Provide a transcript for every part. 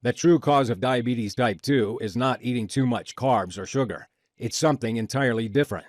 The true cause of diabetes type 2 is not eating too much carbs or sugar. It's something entirely different.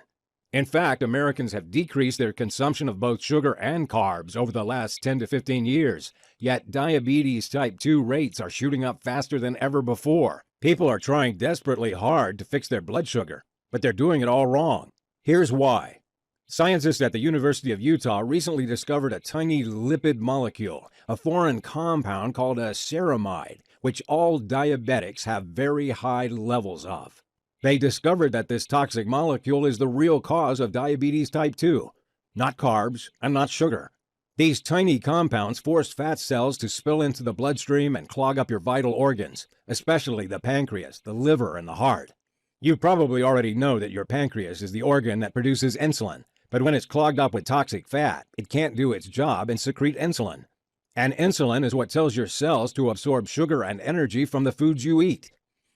In fact, Americans have decreased their consumption of both sugar and carbs over the last 10 to 15 years, yet diabetes type 2 rates are shooting up faster than ever before. People are trying desperately hard to fix their blood sugar, but they're doing it all wrong. Here's why. Scientists at the University of Utah recently discovered a tiny lipid molecule, a foreign compound called a ceramide, which all diabetics have very high levels of. They discovered that this toxic molecule is the real cause of diabetes type 2, not carbs and not sugar. These tiny compounds force fat cells to spill into the bloodstream and clog up your vital organs, especially the pancreas, the liver, and the heart. You probably already know that your pancreas is the organ that produces insulin, but when it's clogged up with toxic fat, it can't do its job and secrete insulin. And insulin is what tells your cells to absorb sugar and energy from the foods you eat.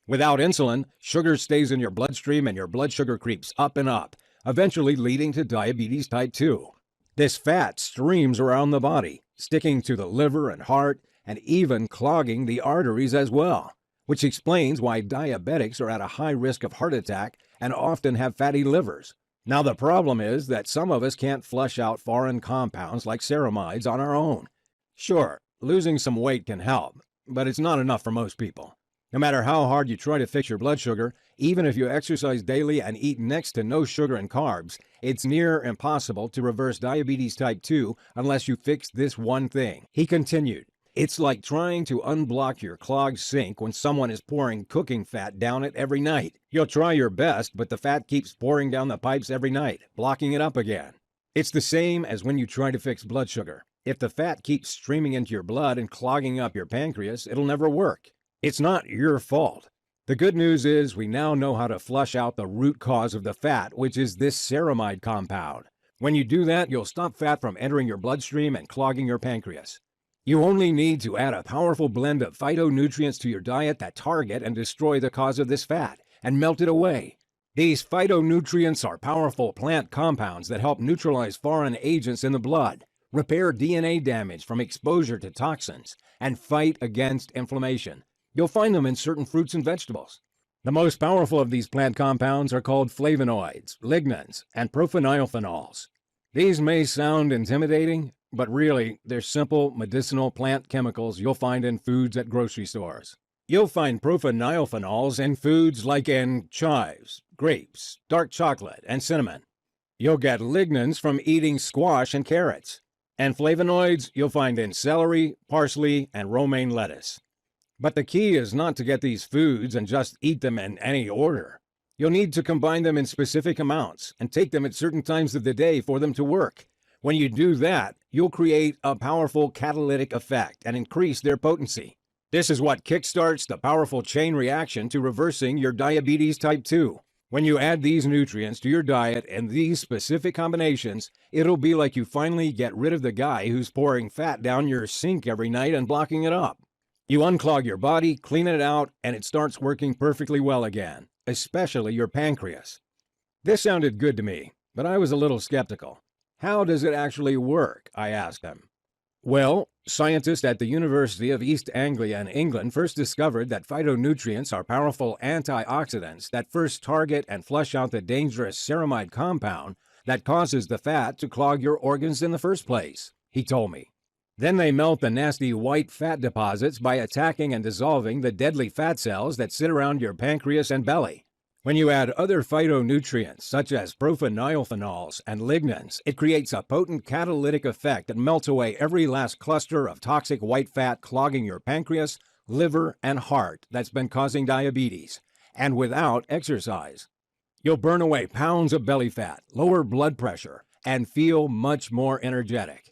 Without insulin, sugar stays in your bloodstream and your blood sugar creeps up and up, eventually leading to diabetes type 2. This fat streams around the body, sticking to the liver and heart, and even clogging the arteries as well, which explains why diabetics are at a high risk of heart attack and often have fatty livers. Now the problem is that some of us can't flush out foreign compounds like ceramides on our own. Sure, losing some weight can help, but it's not enough for most people. No matter how hard you try to fix your blood sugar, even if you exercise daily and eat next to no sugar and carbs, it's near impossible to reverse diabetes type 2 unless you fix this one thing. He continued, "It's like trying to unblock your clogged sink when someone is pouring cooking fat down it every night. You'll try your best, but the fat keeps pouring down the pipes every night, blocking it up again. It's the same as when you try to fix blood sugar. If the fat keeps streaming into your blood and clogging up your pancreas, it'll never work. It's not your fault. The good news is we now know how to flush out the root cause of the fat, which is this ceramide compound. When you do that, you'll stop fat from entering your bloodstream and clogging your pancreas. You only need to add a powerful blend of phytonutrients to your diet that target and destroy the cause of this fat and melt it away. These phytonutrients are powerful plant compounds that help neutralize foreign agents in the blood, repair DNA damage from exposure to toxins, and fight against inflammation. You'll find them in certain fruits and vegetables. The most powerful of these plant compounds are called flavonoids, lignans, and profenylphenols. These may sound intimidating, but really, they're simple medicinal plant chemicals you'll find in foods at grocery stores. You'll find profenylphenols in foods like in chives, grapes, dark chocolate, and cinnamon. You'll get lignans from eating squash and carrots. And flavonoids you'll find in celery, parsley, and romaine lettuce. But the key is not to get these foods and just eat them in any order. You'll need to combine them in specific amounts and take them at certain times of the day for them to work. When you do that, you'll create a powerful catalytic effect and increase their potency. This is what kickstarts the powerful chain reaction to reversing your diabetes type 2. When you add these nutrients to your diet in these specific combinations, it'll be like you finally get rid of the guy who's pouring fat down your sink every night and blocking it up. You unclog your body, clean it out, and it starts working perfectly well again, especially your pancreas. This sounded good to me, but I was a little skeptical. How does it actually work? I asked him. Well, scientists at the University of East Anglia in England first discovered that phytonutrients are powerful antioxidants that first target and flush out the dangerous ceramide compound that causes the fat to clog your organs in the first place, he told me. Then they melt the nasty white fat deposits by attacking and dissolving the deadly fat cells that sit around your pancreas and belly. When you add other phytonutrients, such as profenylphenols and lignans, it creates a potent catalytic effect that melts away every last cluster of toxic white fat clogging your pancreas, liver, and heart that's been causing diabetes, and without exercise. You'll burn away pounds of belly fat, lower blood pressure, and feel much more energetic.